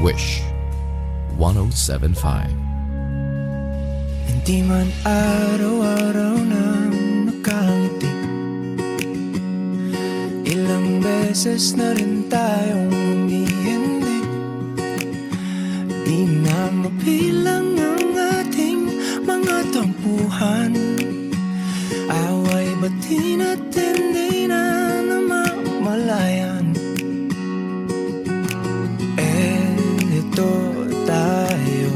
Wish 107.5. Hindi man araw-araw na nakangiti, ilang beses na rin tayong humihindi. Di na mabilang ang ating mga tampuhan, away bati natin di na namamalayan. Ito tayo,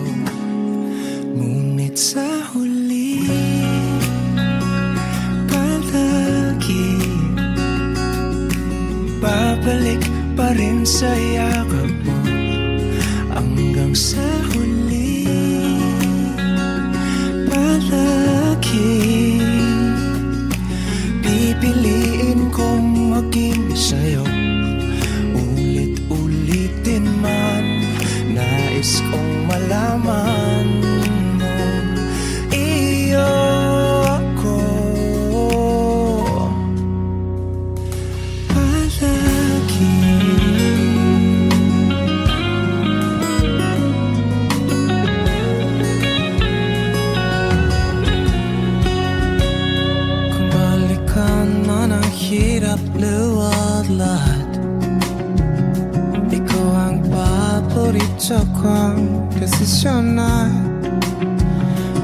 ngunit sa huli palagi babalik pa rin sa yakap mo. Hanggang sa huli palagi pipiliin kong maging sa'yo. Ulit-ulitin man, nais kong malaman mo, iyo ako palagi. Kung balikan man ang hirap luwad lahat, ikaw ang paborito kong desisyon na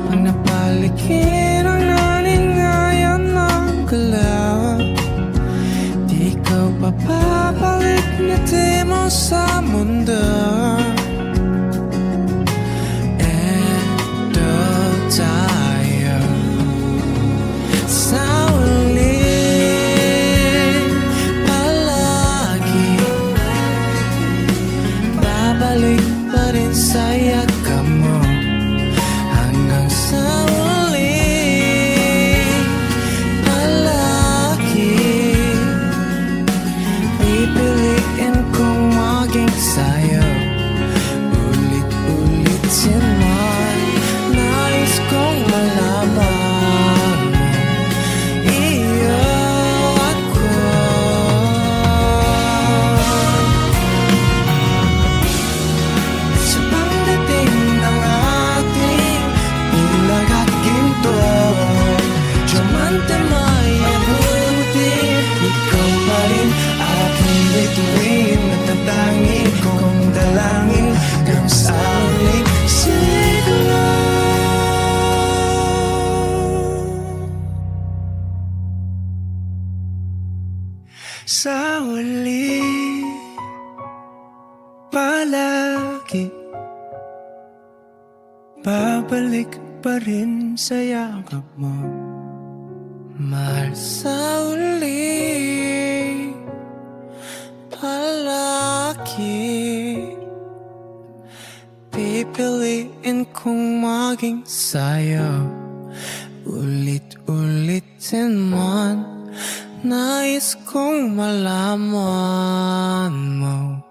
pag napaligid ang naningayan ng galaw, di ikaw papabalik na di mo sa mundo. Eto tayo sa ulit palagi, babalik pa rin sa yakap mo. Hanggang sa uli palagi pipiliin kong maging sa'yo. Ulit-ulitin man, nais kong malaman mo, iyo ako. Sa pagdating ng ating bulag at ginto, diamante may abutin, ikaw pa rin aking bituin, natatangin kong dalangin hanggang sa uling siglo. Sa uli palagi babalik pa rin sa yakap mo. Mahal, sa uli palagi pipiliin kong maging sa'yo. Ulit-ulitin man, nais kong malaman mo,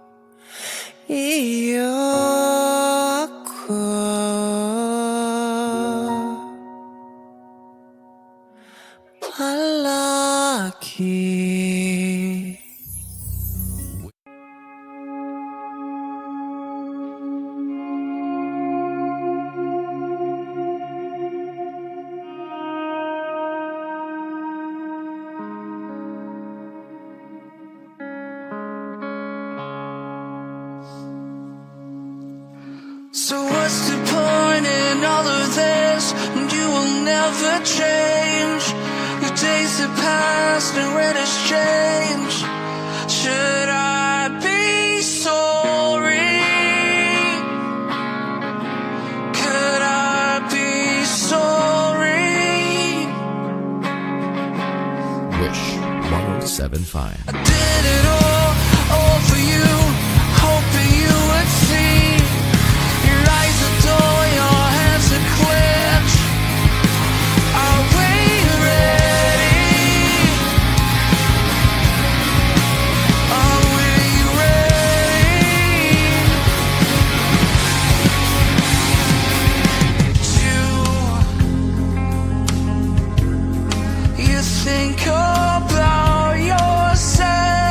iyo ako palagi. So what's the point in all of this when you will never change? Your days have passed and when it's changed, should I be sorry? Could I be sorry? Wish 107.5. I did it all for you, hoping you would see. Your eyes adore, your hands are clenched. Are we ready? Are we ready? You think about yourself.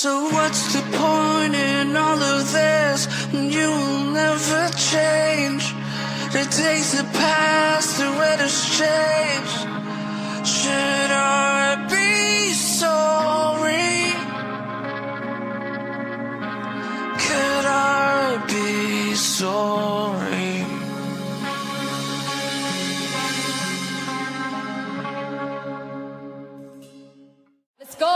So what's the point in all of this when you will never change? The days that passed, the red has changed. Should I be sorry? Could I be sorry? Let's go!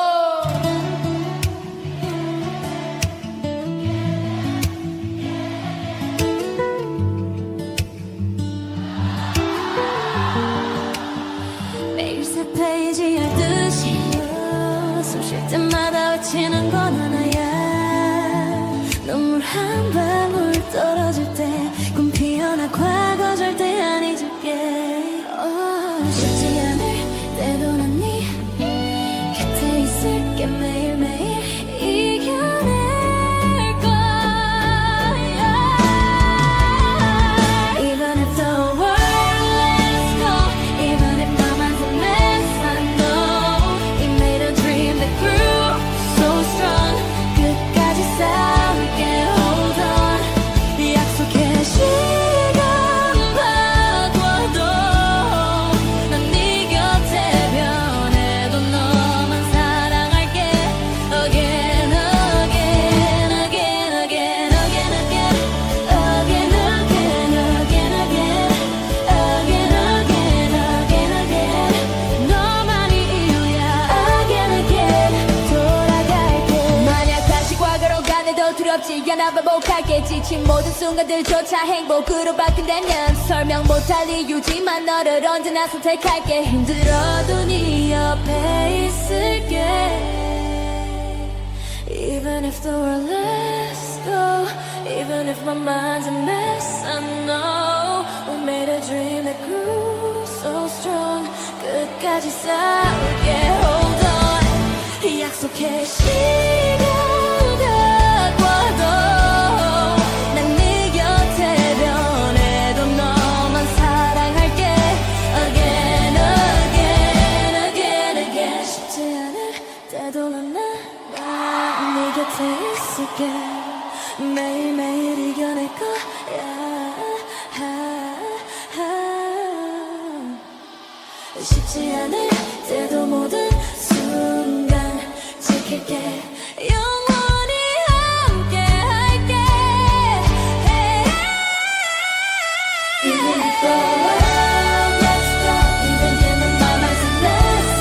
매일 새 페이지 12시 숨 쉴 때마다 외치는 건 하나야 눈물 한 방울 떨어질 때 꿈 피어나 과거 절대 안 잊을게 쉽지 않을 때도 난 네 곁에 있을게 매일매일 이겨낼 거야 Even if the world is cold Even if my mind's a mess I know We made a dream that grew so strong 끝까지 싸울게 hold on 약속해 시간 바꿔도 난 네 곁에 변해도 너만 사랑할게 Again, again, again, again, again, again Again, again, again, again Again, again, again, again 너만이 이유야 Again, again 돌아갈게 만약 다시 과거로 가내도 두렵지 않아 반복할게 지친 모든 순간들조차 행복으로 바뀐다면 설명 못할 이유지만 너를 언제나 선택할게 힘들어도 네 옆에 있을게 Even if the world lets go Even if my mind's a mess I know We made a dream that grew so strong 끝까지 싸울게 Hold on 약속해 시간 바꿔도 난 네 곁에 변해도 너만 사랑할게 Again, again, again, again 쉽지 않을 때도 난 네 곁에 있을게 매일매일 이겨낼 거야 쉽지 않을 때도 모든 순간 지킬게 영원히 함께 할게 Even if the world gets dark Even if my mind's a mess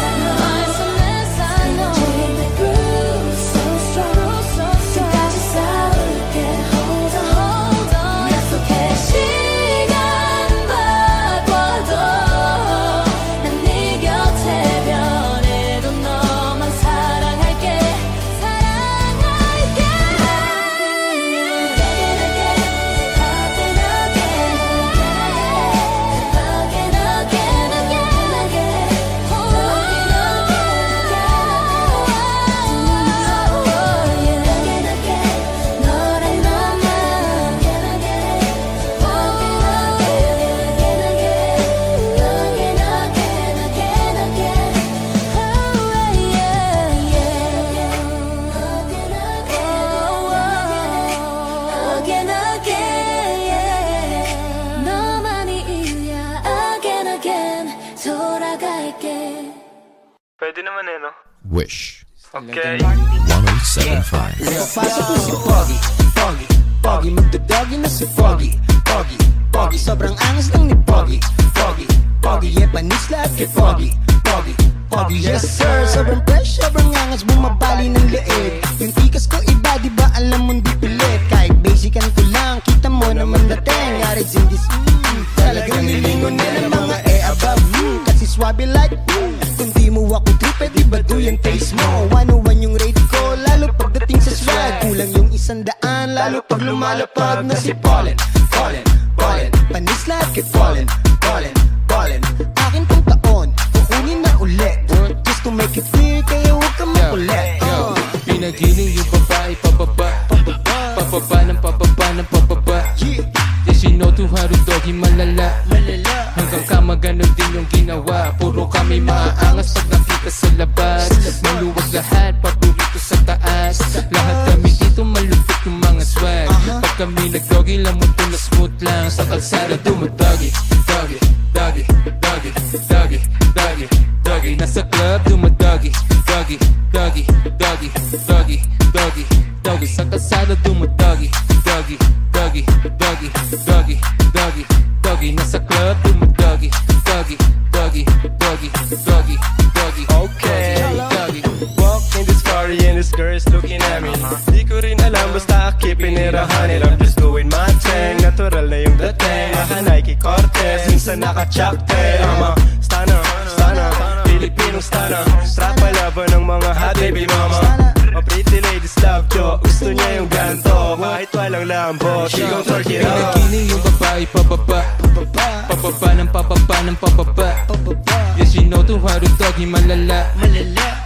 I know Dream that grew so strong 끝까지 싸울게 Hold on 약속해 시간 바꿔도 난 네 곁에 변해도 너만 사랑할게 사랑할게 Again, again, again, again Again, again, again, again Again, again 너랑 나만 Again, again Again, again Again, again, again Oh, yeah, yeah Again, again, yeah 너만이 이유야 Again, again 돌아갈게 Pwede naman eh, no? Wish Okay. 1075. Pasok ko si Pogi, Pogi, Pogi Magdadagi na si Pogi, Pogi, Pogi Sobrang angas lang ni Pogi, Pogi, Pogi Yeah, panis lahat kay Pogi, Pogi, Pogi Yes sir, sobrang fresh, sobrang angas Bumabali ng leeg Yung tikas ko iba, di ba alam mong di pilit Kahit basican ko lang, kita mo naman dating Yards in this, talagang nilingon na ng mga above Kasi swabe like, kung di mo ako trip, di ba do yung taste mo 101 yung rate ko, lalo pagdating sa swag Kulang yung 100, lalo pag lumalapag na si Pollen, Pollen, Pollen Panis lahat kay Pollen, Pollen, Pollen Akin tong taon, kukunin na ulit Just to make it clear, kaya huwag ka makulit Pinagiling yung babae pababa Pababa ng pababa ng pababa Yeah, she know to how to doggy malala Hanggang kamaganon din yung ginawa Puro kami maaangas pag nakita sa labas Maluwag lahat, paborito sa taas kalsada dumadagi, dagi, dagi, dagi, dagi, dagi, dagi. Nasa club dumadagi, dagi, dagi, dagi, dagi, dagi, dagi. Sa kalsada dumadagi, dagi, dagi, dagi, dagi, dagi, dagi. Nasa club dumadagi, dagi, dagi, dagi, dagi, dagi. Okay. Dagi. Walking this party and this girl is looking at me. Di ko rin alam basta I keep it a hundred. I'm just doing my thing. Natural na yung dating. Naka Nike Cortez, minsan naka-Chuck Tail. I'm a stunner, stunner, Pilipinong stunner. Trap laban ng mga hot baby mama. A pretty ladies love Joe. Gusto niya yung ganto. Kahit walang lambo, she gon' twerk it up. Pinagiling yung babae pababa, pababa ng pababa ng pababa. Yes, she know to how to doggy malala.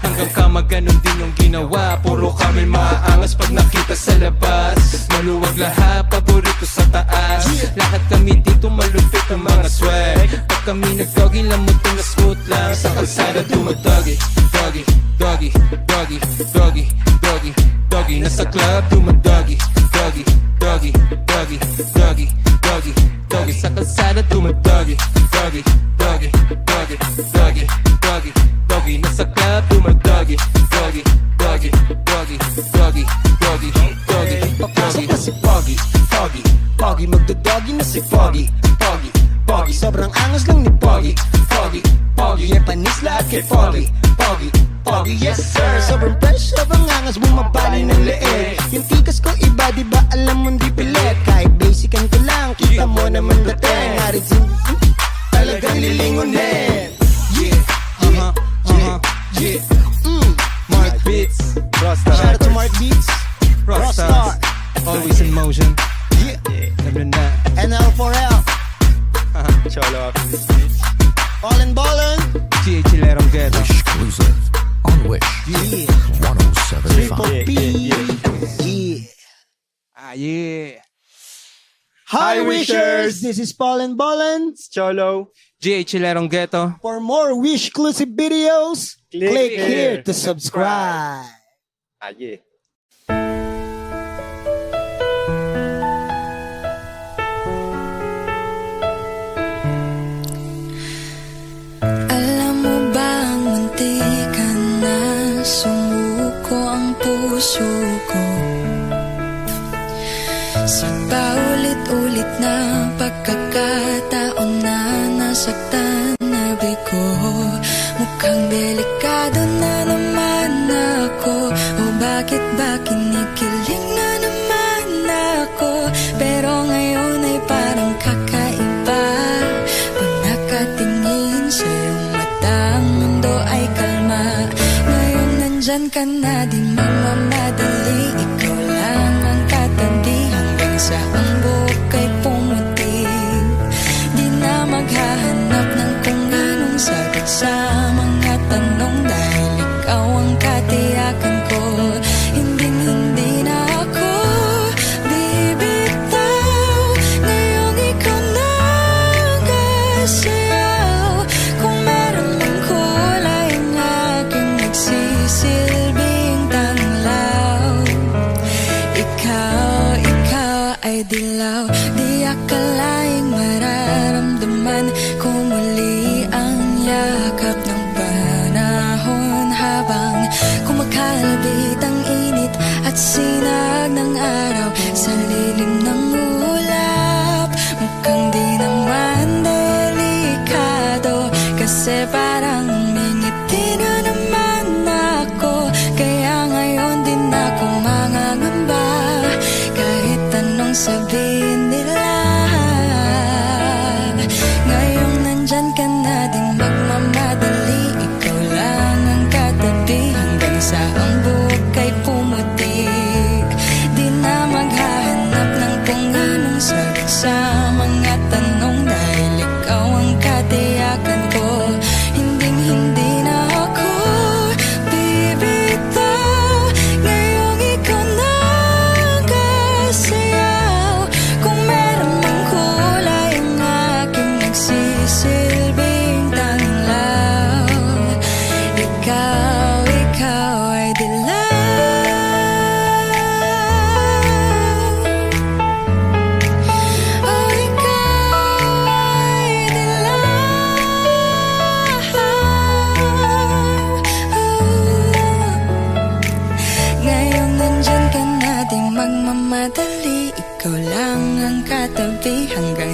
Hanggang kama ganun din yung ginawa. Puro kami maaangas pag nakita sa labas. Maluwag lahat, paborito sa taas. Lahat kami dito malupit ang mga swag. Pag kami nag-doggy, lamutong na smooth lang. Sa kalsada dumadoggy, doggy, doggy, doggy, doggy, doggy, doggy. Nasa club dumadoggy, doggy, doggy, doggy, doggy, doggy, doggy. Sa kalsada dumadoggy, doggy, doggy, doggy, doggy, doggy, doggy. Nasa club dumadoggy, doggy, doggy, doggy, doggy, doggy, doggy, Papasok doggy. na si Pogi, Pogi, Pogi. Magdadoggy na si Pogi, Pogi, Pogi. Sobrang angas lang ni Pogi, Pogi, Pogi. Yeah, panis lahat kay Pogi, Pogi, Pogi. Yes sir, sobrang fresh, sobrang angas, bumabali ng leeg. Yung tikas ko iba, di ba alam mo di pilit. Kahit basican ko lang, kita mo naman dating. Haridin, talagang lilingunin. Yeah, yeah, yeah, yeah. Mark Beats, Shout out to Mark Beats, Rockstar, always in motion. yeah, Alam na. NL4L, Cholo up in this bitch. Ballin' Ballin', GH Lerong Ghetto. Exclusive on Wish yeah, 1075. Triple P, yeah, yeah. Ah, yeah. Hi Wishers, this is Ballin' Ballin'. Cholo. GH Lerong Ghetto. For more Wish-exclusive videos, click here here to to subscribe. Ah, yeah. Alam mo ba ang muntika na sumuko ang puso ko sa paulit-ulit na pagkakataon na nasaktan na bigo. Mukhang delikado na naman ako. O bakit ba kinikilig na naman ako? Pero ngayon ay parang kakaiba. Pag nakatingin sa iyong mata, ang mundo ay kalma. Ngayon nandyan ka na, di magmamadali. Ikaw lang ang katabi hanggang sa ang buhok ay pumuti. Di na maghahanap ng kung anong sagot sa mga tanong, dahil ikaw ang katiyakan ko. Hindi na ako bibitaw. Ngayong ikaw na kasayaw. Kung meron mang kulay ang aking nagsisilbing tanglaw, ikaw ay dilaw.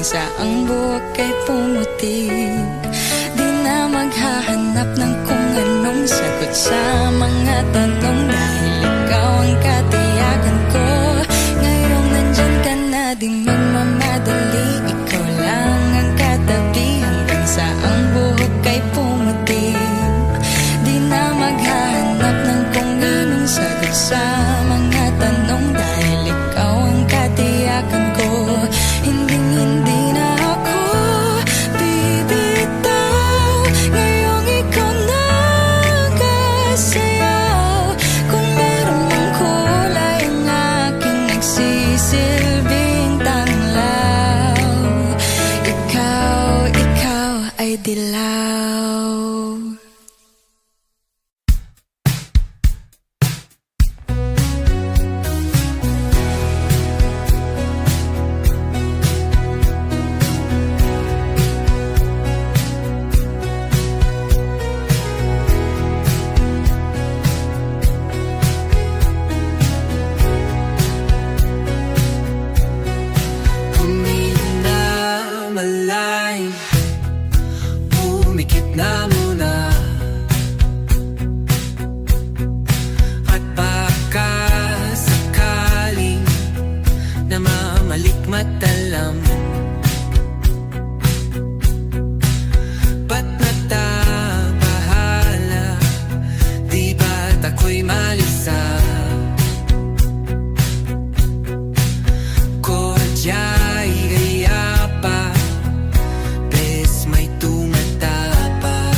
saang buhok ay pumuti. Di na maghahanap ng kung anong sagot sa mga tanong, dahil ikaw ang katiyakan ko. Ngayong nandyan ka na, di magmamadali, ikaw lang ang katabi hanggang saang buhok ay pumuti. Di na maghahanap ng kung anong sagot sa mga tanong, dahil ikaw ang katiyakan ko. Hindi na ako bibitaw, ngayong ikaw na kasayaw. Kung meron mang kulay ang aking nagsisilbing tanglaw, ikaw ay dilaw. Humilong na malalim, pumikit na muna, at baka sakaling namamalikmat alam. Ba't natabahala, di ba't ako'y malisa? Kodya'y gaya pa, bes may tumata pa.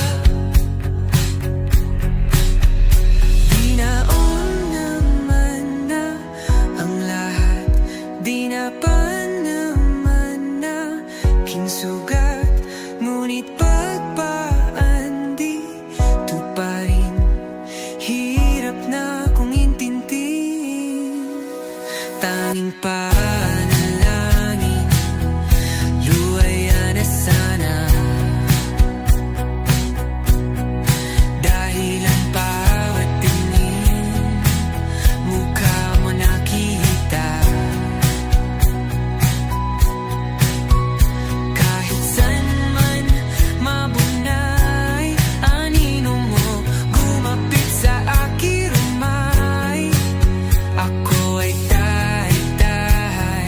Di naon naman na ang lahat, di na pa naman na kinsugat. Ngunit pagpaan di tuparin, hirap na kong intindihin. Tanging panalangin, luwaya na sana, dahil ang bawat tingin, mukha mo nakita. Kahit saan man mabunay, anino mo gumapit sa aking rumay. Ako ay dahay-dahay,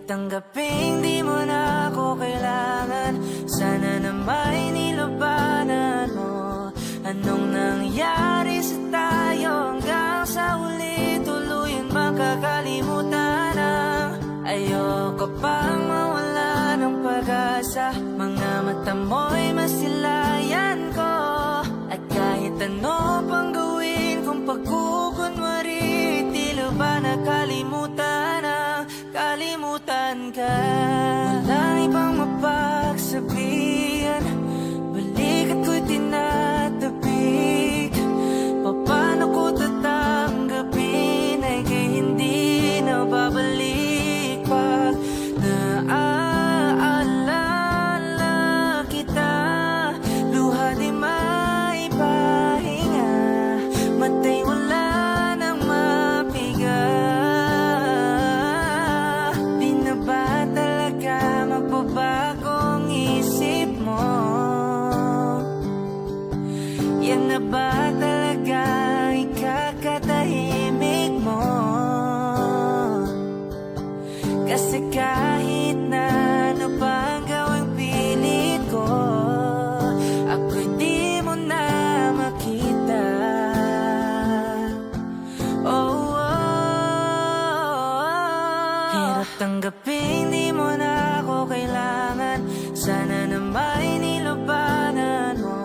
tanggaping di mo na ako kailangan. Sana na may nilabanan mo. Anong nangyari sa tayo hanggang sa huli? Tuluyan bang kakalimutan na? Ayoko pang mawala ng pag-asa. Mga mata mo'y masilayan ko. At kahit ano pang gawin kung pagkukunwari, tila ba nakalimutan na? Kalimutan ka. Walang ibang mapagsabihan, balik at ko'y tinatabik. Paano ko tatanggapin ay kay hindi na babalik pag naaalala kita. Luha di maipahinga, matay wala nang mapiga. Di na ba talaga magbabagong isip mo? Yan na ba talaga ikakatahimik mo? Kasi kahit na ano pang gawing pilit ko, ako'y di mo na makita. Oh, hirap tanggapin di mo na ako kailangan. Sana na may nilabanan mo.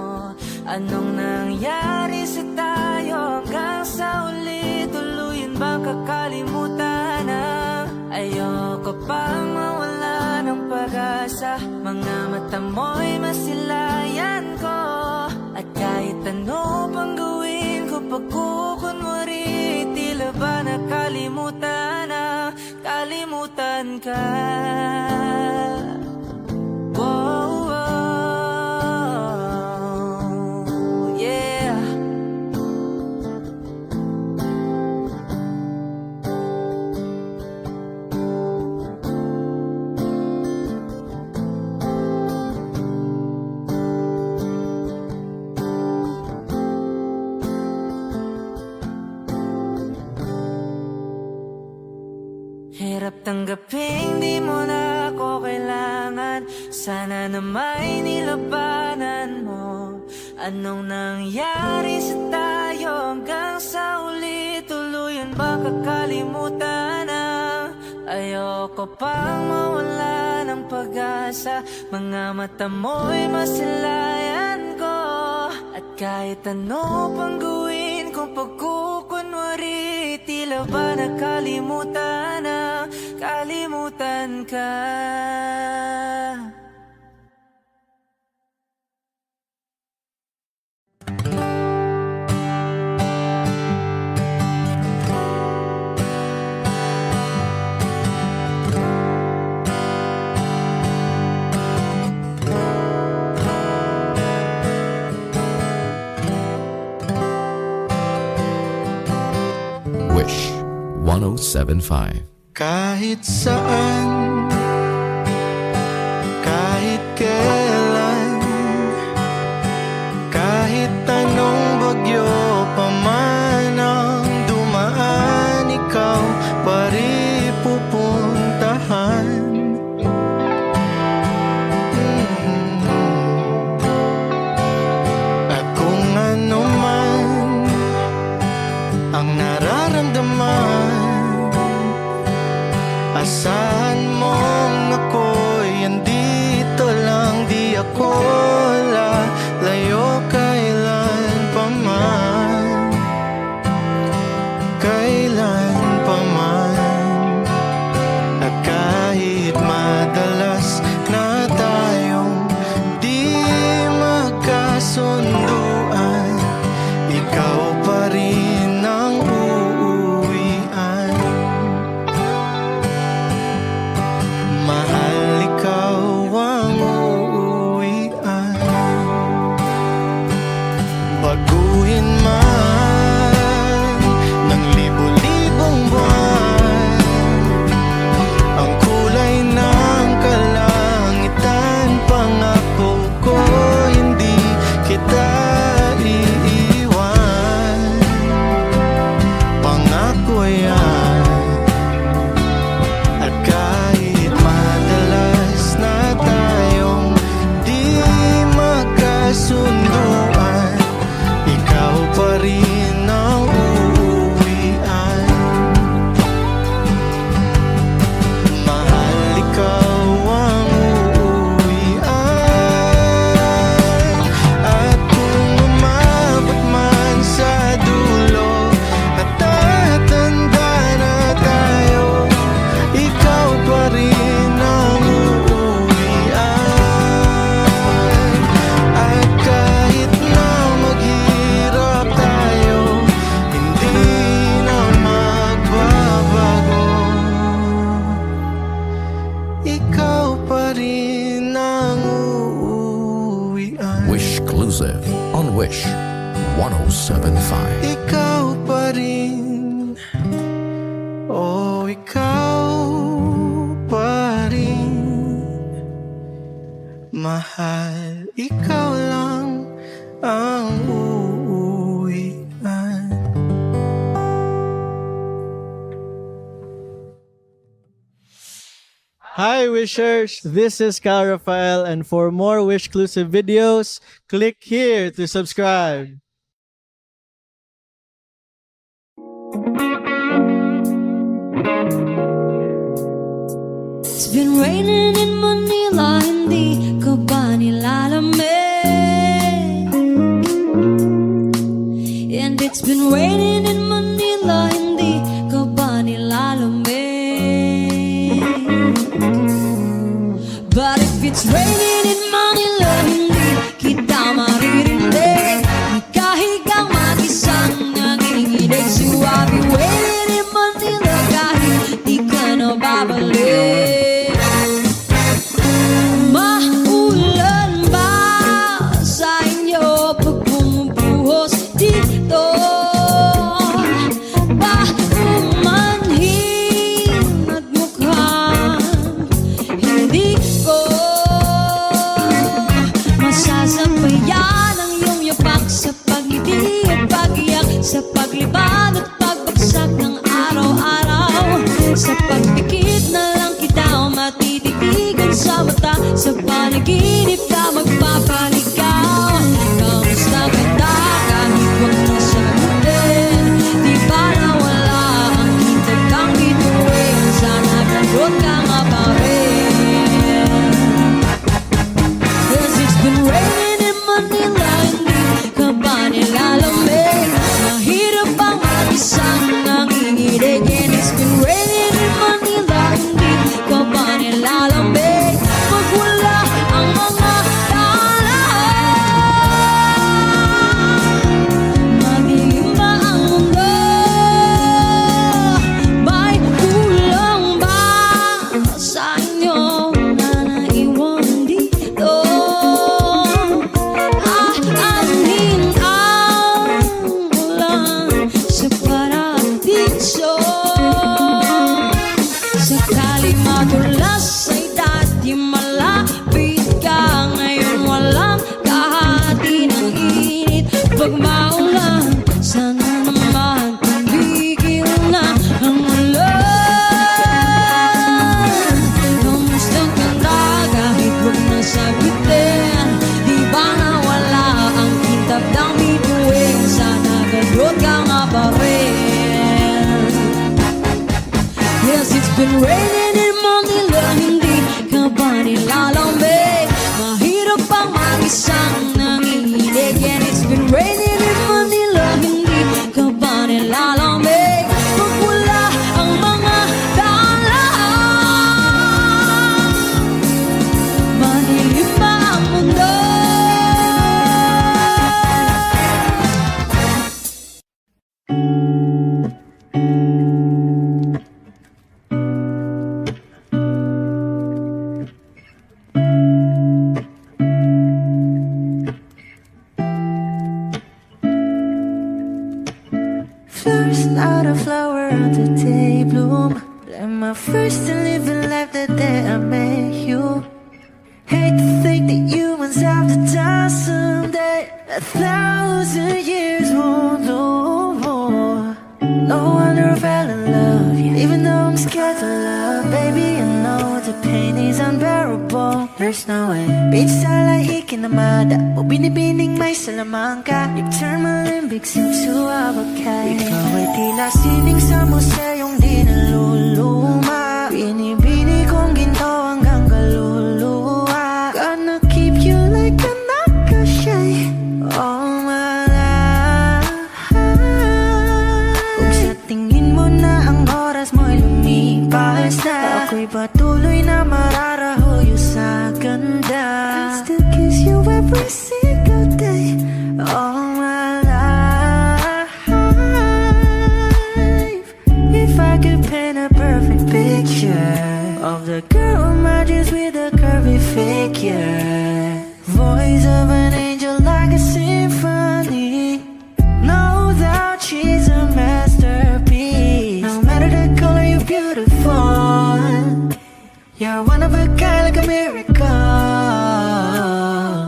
Anong nangyari sa tayo hanggang sa uli? Tuluyan bang kakalimutan na? Ayoko pang mawala ng pag-asa. Mga mata mo'y masilayan ko. At kahit ano pang gawin ko pagkukunwari, tila ba nakalimutan na? Kalimutan ka. Whoa, whoa, yeah. Hirap tanggapin di mo na ako kailangan. Sana na may nilabanan mo. Anong nangyari sa tayo hanggang sa uli? Tuluyan bang kakalimutan na? Ayoko pang mawala ng pag-asa. Mga mata mo'y masilayan ko. At kahit ano pang gawin kung pagkukunwari, tila ba nakalimutan na? Kalimutan ka. Wish 1075. Kahit saan, kahit kailan, kahit anong bagyo pa man ang dumaan, ikaw pa rin pupuntahan. At kung ano man ang nararamdaman, asahan mong ako'y andito lang. Di ako lalayo kailan pa man, kailan pa man. At kahit madalas na tayong di magkasunduan, ikaw pa rin ang uuwian. Mahal, ikaw ang uuwian. 1075. Ikaw pa rin, oh ikaw pa rin. Mahal, ikaw lang ang uuwian. Hi Wishers, this is Kyle Rafael, and for more Wish-clusive videos, click here to subscribe. It's been raining in Manila, hindi ka ba nilalamig? And it's been raining in Manila, hindi ka ba nilalamig? But if it's raining in Manila, hindi kita maririnig. Nagkahigang mag-isang nanginginig. So I'll be waiting in Manila kahit di ka na babalik. Maulan ba sa inyo pag bumubuhos dito? Ba umanhin at mukhang hindi ko masasabayan ang iyong yapak sa pag-ibig at pag-iyak, sa paglibad at pagbagsak ng araw-araw, sa pagpikit na lang kita matititigan sa mata, sa panaginip ka magpapaligaw. Kamusta kita kahit wag na sagutin? Di ba nawala ang kitag kang bituin? Sana gano'n ka nga pa rin. 'Cause it's been raining in Manila, hindi ka ba nilalamig? Mahirap bang mag-isang nanginginig? And it's been raining in Manila, hindi ka ba nilalamig? Pag wala ang mga daan, madilim ba ang mundo? May kulang ba sa inyo na naiwan dito? Aanhin ang ulan sa paradiso. Sakali madulas ay dati malapit ka, ngayon walang kahati ng init. Pag maulan, sana naman tumigil na ang ulan. Kamusta ka na kahit wag na sagutin? Di ba nawala ang kitab ng bituin? Sana gano'n ka nga pa rin. Yes, it's been raining in Manila, hindi ka ba nilalamig? Mahirap bang mag-isang nanginginig? And it's been raining in Manila, hindi ka ba nilalamig? Pag wala ang mga daan, madilim ba ang mundo? First not a flower on the day bloom. Like my first to live a life the day I met you. Hate to think that humans have the time someday. 1,000 years won't know more. No wonder I fell in love, yeah. Even though I'm scared to love, baby, I know the pain is unbearable. There's no way. Bitch, salay ikinamada mo binibining may salamangka. You turn my limbic seems to abakay. Ikaw ay tila sining sa museyong di naluluma. Binibini kong ginto hanggang kaluluwa. Gonna keep you like a nakashay all my life. Kung sa tingin mo na ang oras mo'y lumipas na, ako'y patuloy na mararahuyo sa ganda. I'll still kiss you every single day all my life. If I could paint a perfect picture of the girl on my dreams with a curvy figure, voice of an angel like a symphony. No You're one of a kind like a miracle.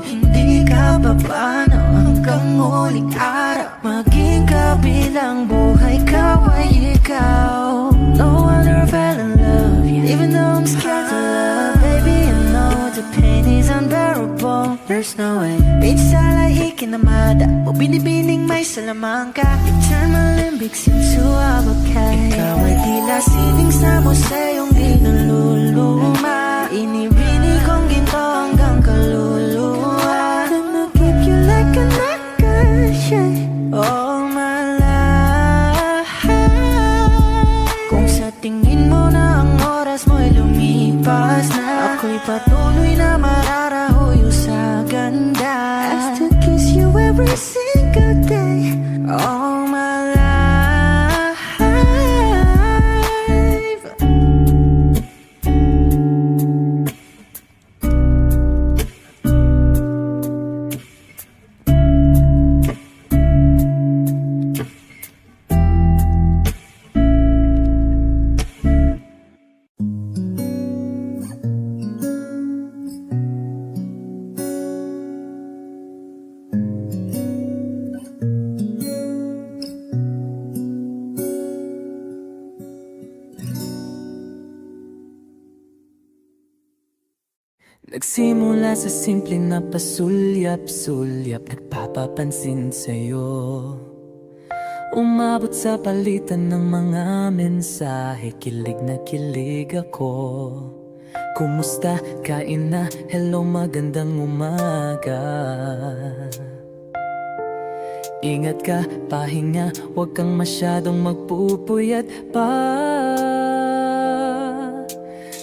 Hindi ka papaano hanggang muling araw. Maging kabilang buhay ka ay ikaw. No wonder I fell in love, even though I'm scared to love. Baby, I know the pain is unbearable. There's no way Pinsala ikinamada o binibining may salamang ka. You turn my limbics into a bouquet. Ikaw ay tila sining sa museyong di naluluma. Inibini kong ginto hanggang kaluluwa. Gonna keep you like a necklace all my life. Kung sa tingin mo na ang oras mo'y lumipas na, ako'y patuloy na mararahuyo sa ganda. I still kiss you every single day all my life. Nagsimula sa simple na pasulyap-sulyap, nagpapapansin sa'yo. Umabot sa palitan ng mga mensahe, kilig na kilig ako. Kumusta? Kain na? Hello, magandang umaga. Ingat ka, pahinga, huwag kang masyadong magpupuyat pa.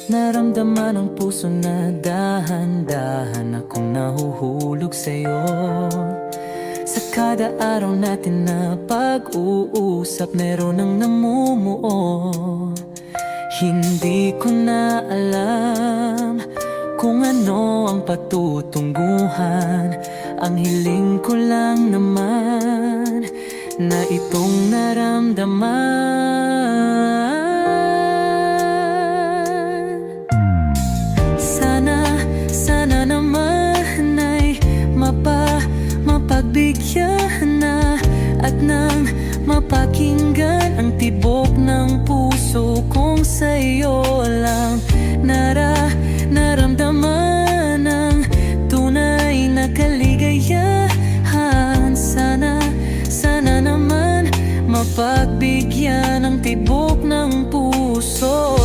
Naramdaman ang puso na dahan-dahan akong nahuhulog sa'yo. Sa kada araw natin na pag-uusap, meron ang namumuo. Hindi ko na alam kung ano ang patutunguhan. Ang hiling ko lang naman na itong naramdaman. Sana naman ay mapagbigyan na at nang mapakinggan ang tibok ng puso kong sa'yo lang naramdaman ang tunay na kaligayahan. Sana naman mapagbigyan ang tibok ng puso.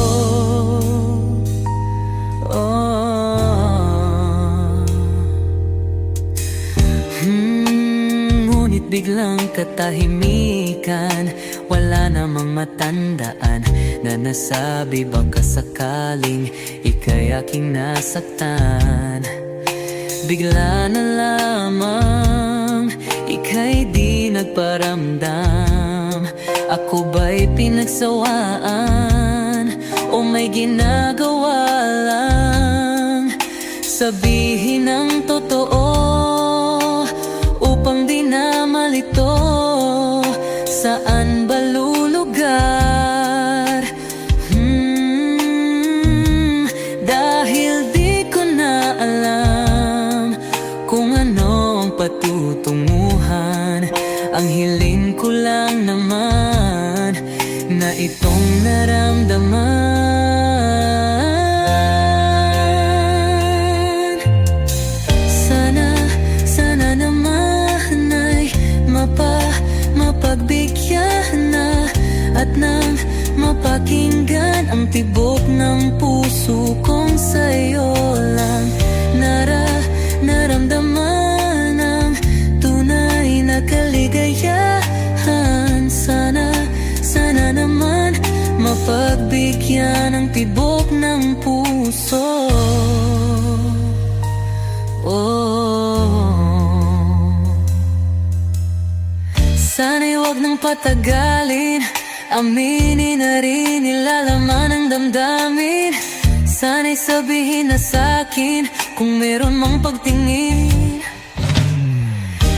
Ngunit biglang katahimikan, wala namang matandaan na nasabi baka sakaling ika'y aking nasaktan. Bigla na lamang ika'y di nagparamdam. Ako ba'y pinagsawaan o may ginagawa lang? Sabihin ang totoo upang di na malito. Saan ba lulugar? Dahil di ko na alam kung ano ang patutunguhan. Ang hiling ko lang naman na itong naramdaman. Sana naman ay mapagbigyan na at nang mapakinggan ang tibok ng puso kong sa'yo lang naramdaman ang tunay na kaligayahan. Sana naman mapagbigyan ang tibok ng puso. Sana'y huwag nang patagalin, aminin na rin nilalaman ang damdamin. Sana'y sabihin na sa'kin kung meron mang pagtingin.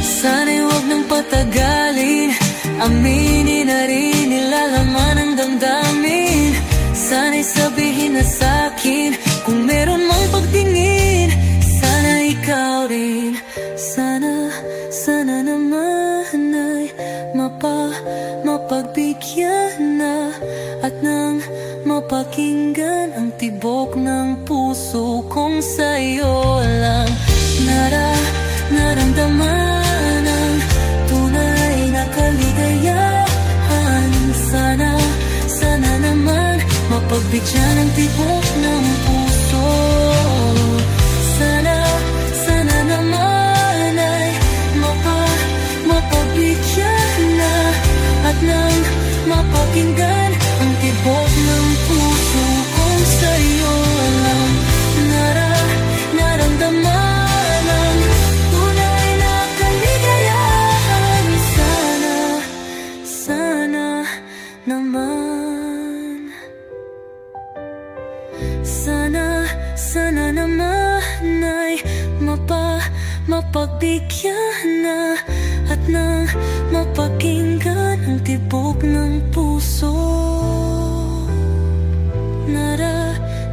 Sana'y huwag nang patagalin, aminin na rin nilalaman ang damdamin. Sana'y sabihin na sa'kin Kung meron mang pagtingin, sana ikaw rin. Sana naman ay mapagbigyan na at nang mapakinggan ang tibok ng puso kong sa'yo lang naramdaman ang tunay na kaligayahan. Sana naman mapagbigyan ang tibok ng puso. Sana naman ay mapagbigyan na at nang mapakinggan ang tibok ng puso kong sa'yo lang naramdaman ang tunay na kaligayahan. Sana naman, sana naman ay mapagbigyan na at nang mapakinggan ang tibok ng puso.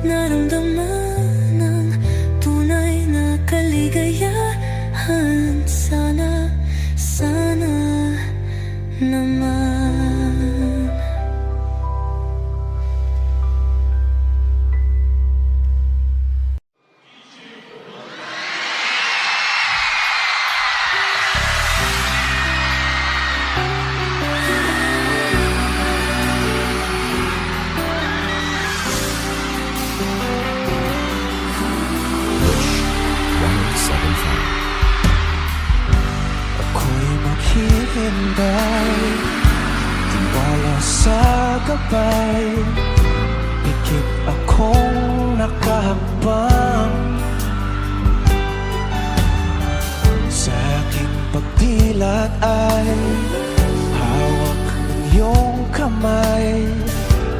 Naramdaman ang tunay na kaligayahan. Sana naman. Wish 1075. Ako'y maghihintay, tiwala sa gabay, pikit akong nakahakbang sa aking pagdilat ay hawak ng iyong kamay,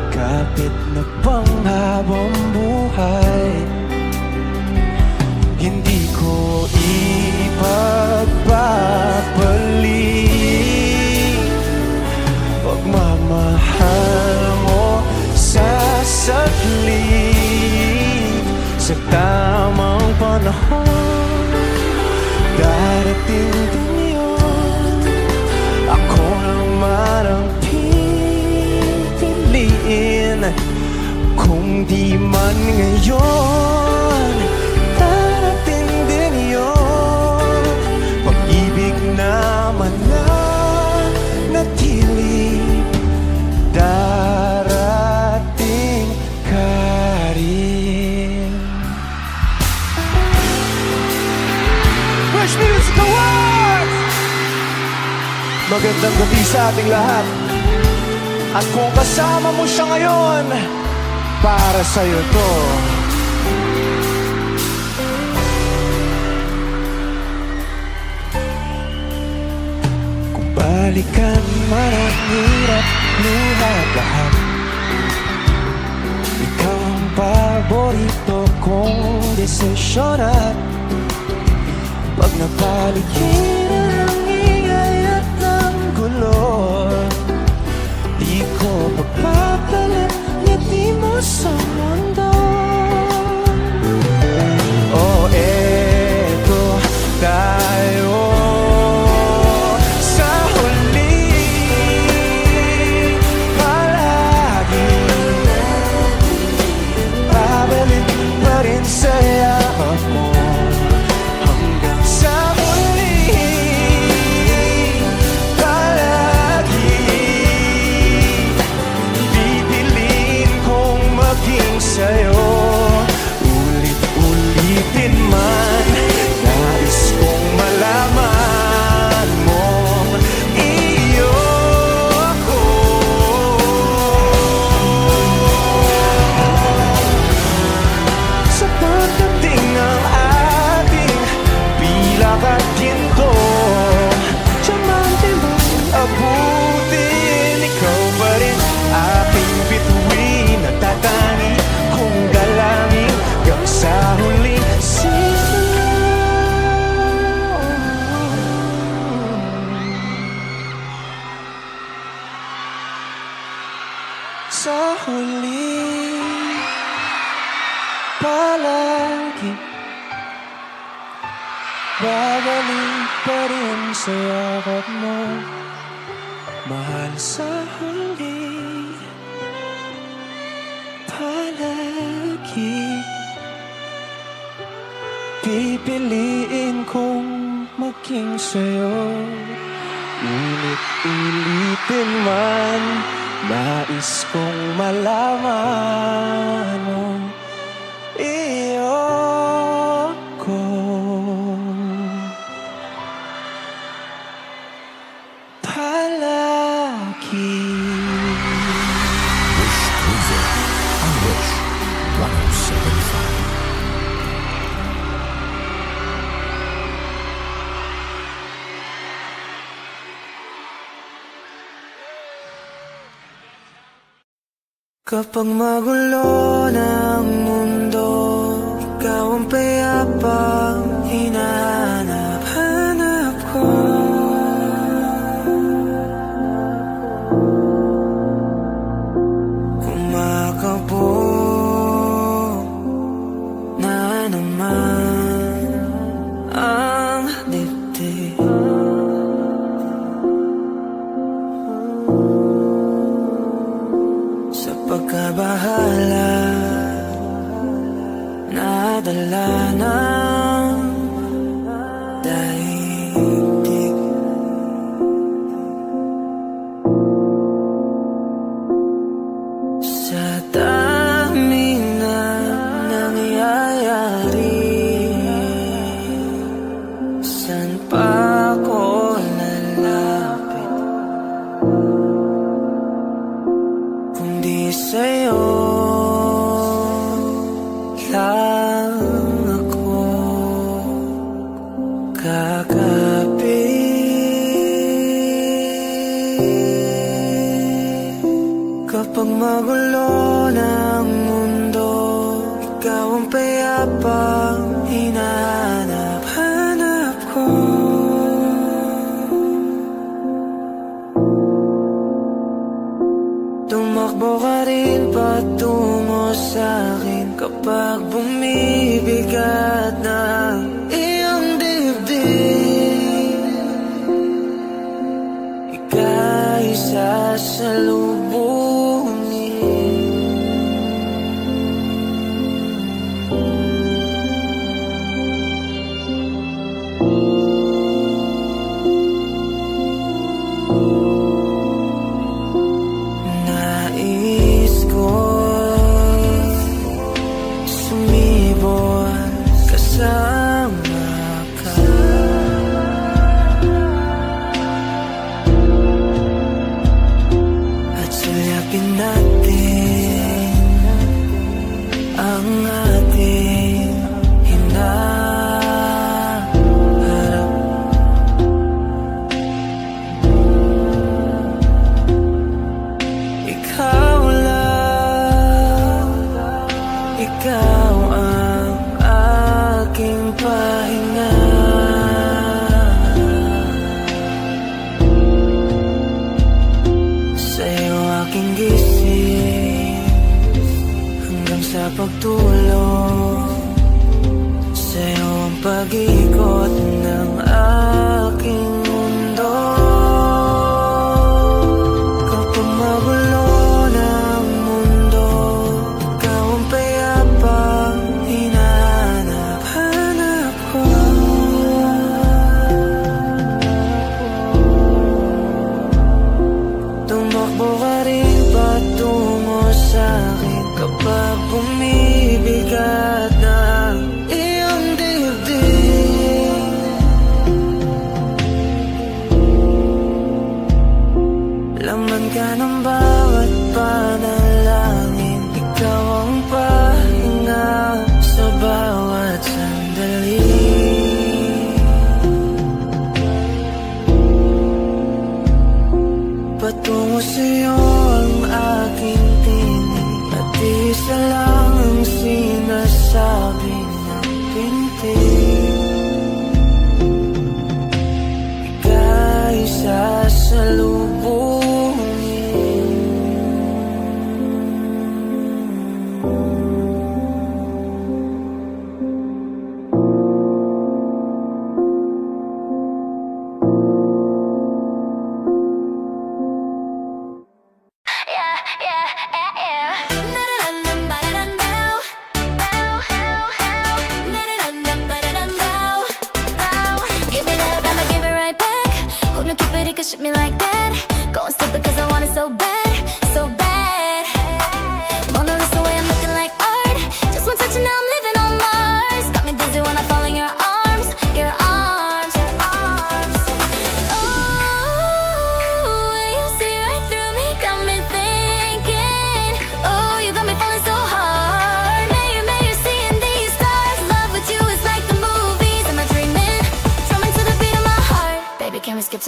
kapit na bang habang buhay. Hindi ko ipagpapalit pagmamahal mo sa saglit. Sa tamang panahon, darating din yun. Ako naman ang pipiliin, kung di man ngayon, darating din yun. Pag-ibig naman na natili, darating ka rin. Wish Music Awards! Magandang gabi sa ating lahat. At kung kasama mo siya ngayon, para sa'yo to. Kung balikan man ang hirap, luhat lahat, ikaw ang paborito kong desisyon. At pag napaligiran ang ingay at ang gulo, di ko pagpapalit ngiti mo sa mundo. Oh, eto tayo sa huli, palagi babalik pa rin sa yakap mo. Hanggang sa huli, palagi pipiliin kong maging sa'yo. Ulit-ulitin man, nais kong malaman mong iyo ako. Sa pagdating ng ating pilak at ginto, diamante mong abutin, ikaw pa rin aking bituin. Natatangi kung palagi babalik pa rin sa yakap mo, mahal sa huli. Palagi pipiliin kong maging sa'yo, ngunit ulitin man, nais kong malaman mo iyo ko. Palagi. Wish Cruiser on Wish 107.5. Kapag magulo ng mundo, ikaw ang payapang hinahanap-hanap ko. Kumakabog na naman ang dibdib. Sa pagkabahala, nadala ng daigdig. Sa dami na nangyayari, saan pa ako lalapit kundi sa'yo lang ako kakapit. Kapag magulo ng mundo, ikaw ang payapang hinahanap-hanap ko. Tumakbo ka rin patungo sa'kin kapag bumibigat na iyong dibdib. Ika'y sasalubungin. Nais ko sumibol kasama ka. At sulyapin natin ang ating hinaharap. Ikaw lang, ikaw ang aking pahinga. Sa'yo aking gising hanggang sa pagtulog. Sa'yo ang pag-ikot ng aking mundo. Kapag magulo ng mundo, ikaw ang payapang hinahanap-hanap ko. Tumakbo ka rin patungo sa'kin kapag bumibigat na iyong dibdib. Laman ka ng bawat panalangin, ikaw ang pahinga sa bawat sandali. Patungo sa'yo ang aking tinig, at isa lang ang sinasabi ng pintig. Ika'y sasalubungin.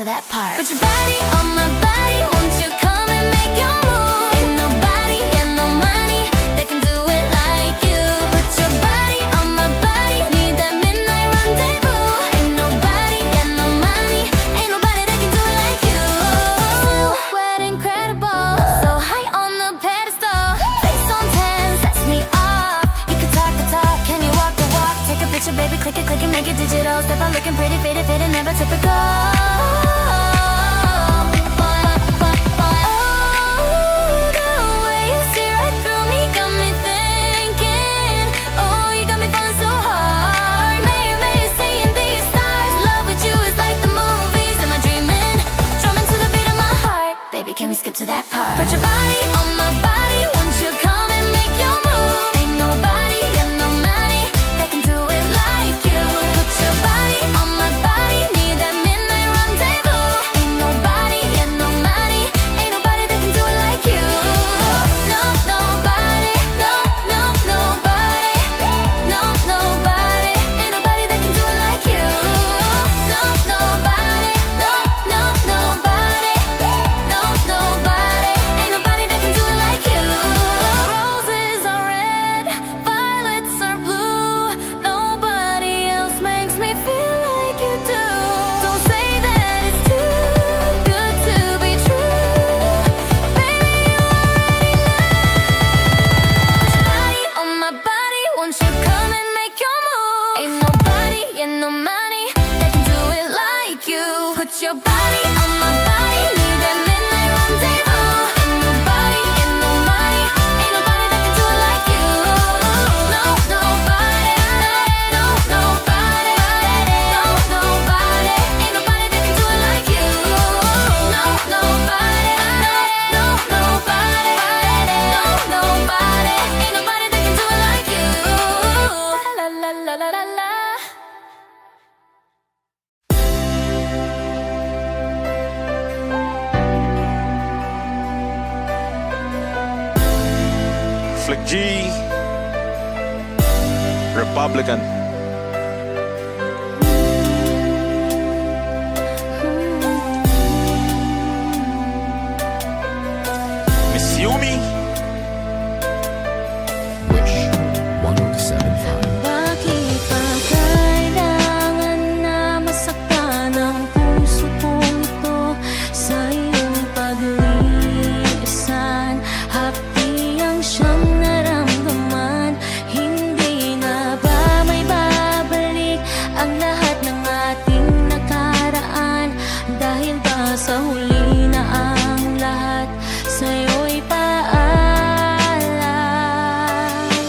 to that part. Put your body on my body, won't you come and make your move? Ain't nobody and no money that can do it like you. Put your body on my body, need that midnight rendezvous. Ain't nobody and no money, ain't nobody that can do it like you. So wet, incredible, so high on the pedestal. Face on 10, sets me off. You can talk the talk, can you walk the walk? Take a picture, baby, click it, make it digital. Step out looking pretty, faded, never typical. Can we skip to that part? Put your body on my body, won't you come and make your move? Ain't nobody and no money that can do it like you. Put your body on my body, need that midnight rendezvous. Ain't nobody and no money, ain't nobody that can do it like you. No, nobody, no, no, nobody. No, nobody, ain't nobody that can do it like you. No, nobody, no, no, nobody. No, nobody, ain't nobody that can do it like you. Roses are red, violets are blue. Nobody else makes me feel like you do. Don't say that it's too good to be true. Baby, you already know. Put your body on my body, won't you come and make your move? Ain't nobody and no money that can do it like you. Put your body on my body, need that midnight rendezvous. Ain't nobody and no money, ain't nobody that can do it like you. No, nobody, no, nobody, no, nobody, ain't nobody that can do it like you. No, nobody, no, nobody, no, nobody, ain't nobody that can do it like you. La la la la la la. Flick G, Republican. Miss Yumi. Wish 1075. Bakit ba kailangan na masaktan ang puso kong ito sa iyong paglisan? Hapdi ang siyang naramdaman, hindi na ba may babalik ang lahat ng ating nakaraan? Dahil ba sa huli na ang lahat sa'yo'y paalam?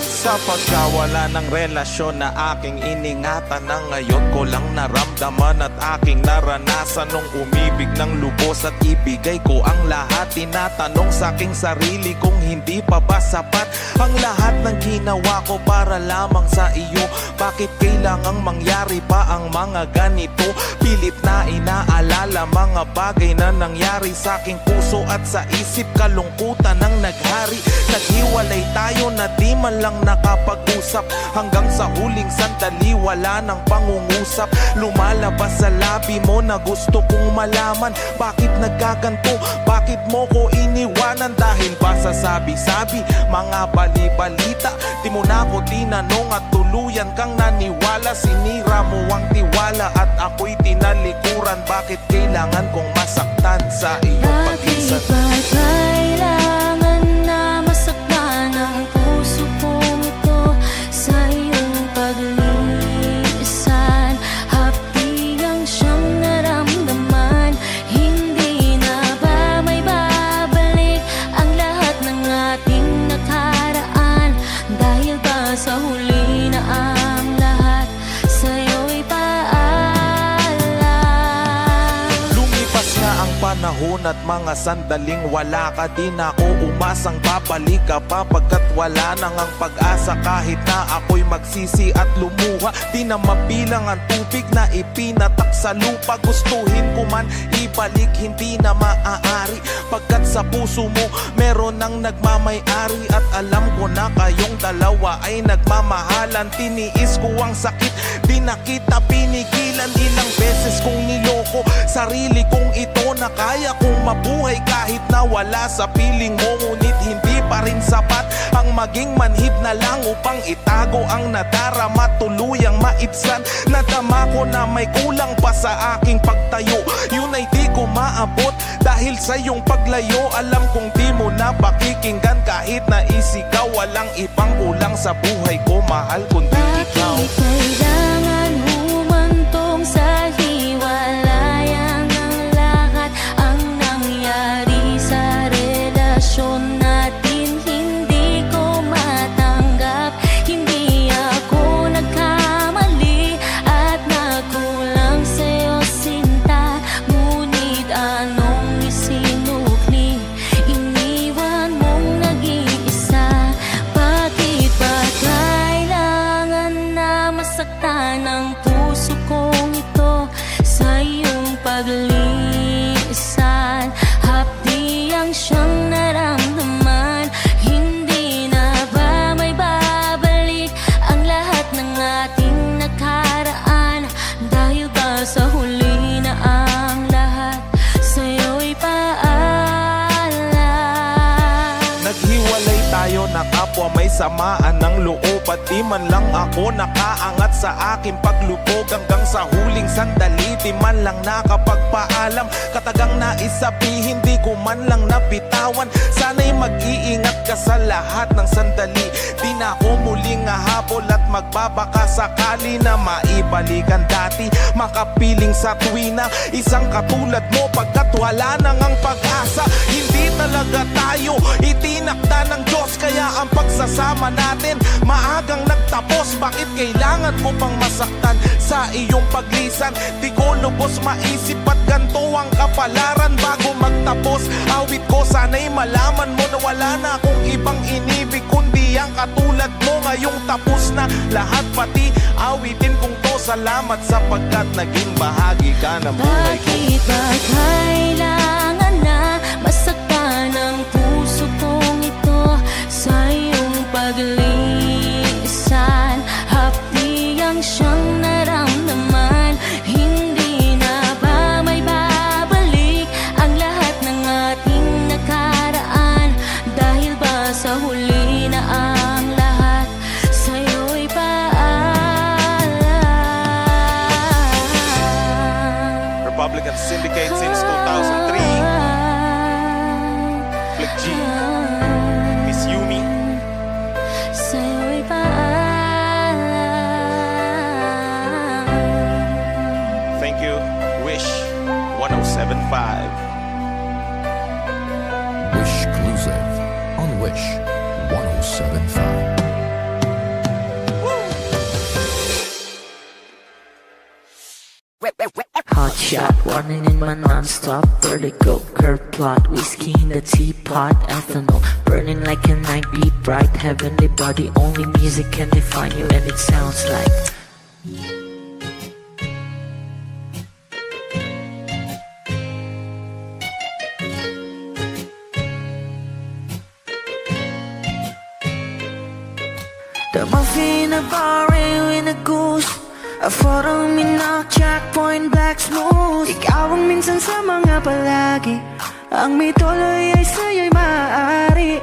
Sa pagkawala ng relasyon na aking iningatan, na ngayon ko lang naramdaman at aking naranasan nung umibig ng lubos at ibigay ko ang lahat. Tinatanong sa aking sarili kung hindi pa ba sapat ang lahat ng ginawa ko para lamang sa iyo. Bakit kailangang mangyari pa ang mga ganito? Pilit na inaalala mga bagay na nangyari sa aking puso at sa isip, kalungkutan ang naghari. Naghiwalay tayo na di man lang nakapag-usap, hanggang sa huling sandali wala nang pangungusap. Lumalabas sa labi mo na gusto kong malaman, bakit nagkaganto, bakit mo ko iniwanan? Dahil ba sa sabi-sabi, mga bali-balita, di mo na ko tinanong at tuluyan kang naniwala. Sinira mo ang tiwala at ako'y tinalikuran. Bakit kailangan kong masaktan sa iyong paglisan? Bakit ba kailangan na masaktan ang puso kong ito sa iyong paglisan? Hapdi ang siyang naramdaman, hindi na ba may babalik ang lahat ng ating nakaraan? Dahil ba sa huli na ang lahat sa'yo'y paalam? Lumipas nga ang panahon at mga sandaling wala ka, di na ako umasang babalik ka pa, pagkat wala nang ang pag-asa. Kahit na ako'y magsisi at lumuha, di na mabilang ang tubig na ipinatak sa lupa. Gustuhin ko man ibalik, hindi na maaari, pagkat sa puso mo meron nang nagmamay-ari. At alam ko na kayong dalawa ay nagmamahalan. Tiniis ko ang sakit, di na kita pinigilan. ilang beses kong niloko sarili kong ito na kaya kong mabuhay kahit na wala sa piling mo. Ngunit hindi pa rin sapat ang maging manhid na lang upang itago ang nadarama, tuluyang maibsan. Nadama ko na may kulang pa sa aking pagtayo, yun ay di ko maabot dahil sa iyong paglayo. Alam kong di mo na pakikinggan kahit na isigaw. Walang ibang kulang sa buhay ko, mahal kundi ikaw. Bakit kailangan humantong sa hiwalayan ng lahat ang nangyari sa relasyon natin? Hindi ko matanggap, hindi ako nagkamali at nagkulang sa'yo sinta. Ngunit anong isinukli, iniwan mong nag-iisa. Bakit ba kailangan na masaktan ang puso kong ito sa iyong paglisan? Hapdi ang siyang naramdaman, hindi na ba may babalik ang lahat ng ating nakaraan? Dahil ba sa huli na ang lahat sa'yo'y paalam? Naghiwalay tayo na kapwa may samaan ng loob, at di man lang ako nakaangat sa aking paglubog. Hanggang sa huling sandali, di man lang nakapagpaalam. Katagang nais sabihin, di ko man lang nabitawan. Sana'y mag-iingat ka sa lahat ng sandali. Di na ako muling hahabol at magbabaka sakali na maibalikan dati. Makapiling sa tuwina, isang katulad mo pagkat wala nang ang pag-asa. Hindi talaga tayo itinakda ng Diyos, kaya ang pagsasama natin maagang nagtapos. Bakit kailangan mo pang masaktan sa iyong paglisan? Di ko lubos maisip at ganto ang kapalaran bago magtapos. Awit ko sana'y malaman mo na wala na akong ibang inibig kundi ang katulad mo. Ngayong tapos na lahat, pati awitin kong to. Salamat sapagkat naging bahagi ka ng buhay ko. Bakit ba kailangan na masaktan ang puso kong ito sa iyong paglisan? Hapdi ang siyang naramdaman, hindi na ba may babalik ang lahat ng ating nakaraan? Dahil ba sa huli na ang lahat sa'yo'y paalam? Republican Syndicate since 2003. Flick G, Miss Yumi. Sa'yo'y paalam. Thank you, Wish 1075. Wish Exclusive on Wish 1075. Hot shot, warning in my non-stop vertigo. Curve plot, whiskey in the teapot, ethanol burning like a night beat bright. Heavenly body, only music can define you, and it sounds like the muffin, a bar, in a goose. A photo minok, checkpoint, black smooth. Ikaw ang minsan sa mga palagi, ang may tuloy ay sa'yo'y maaari.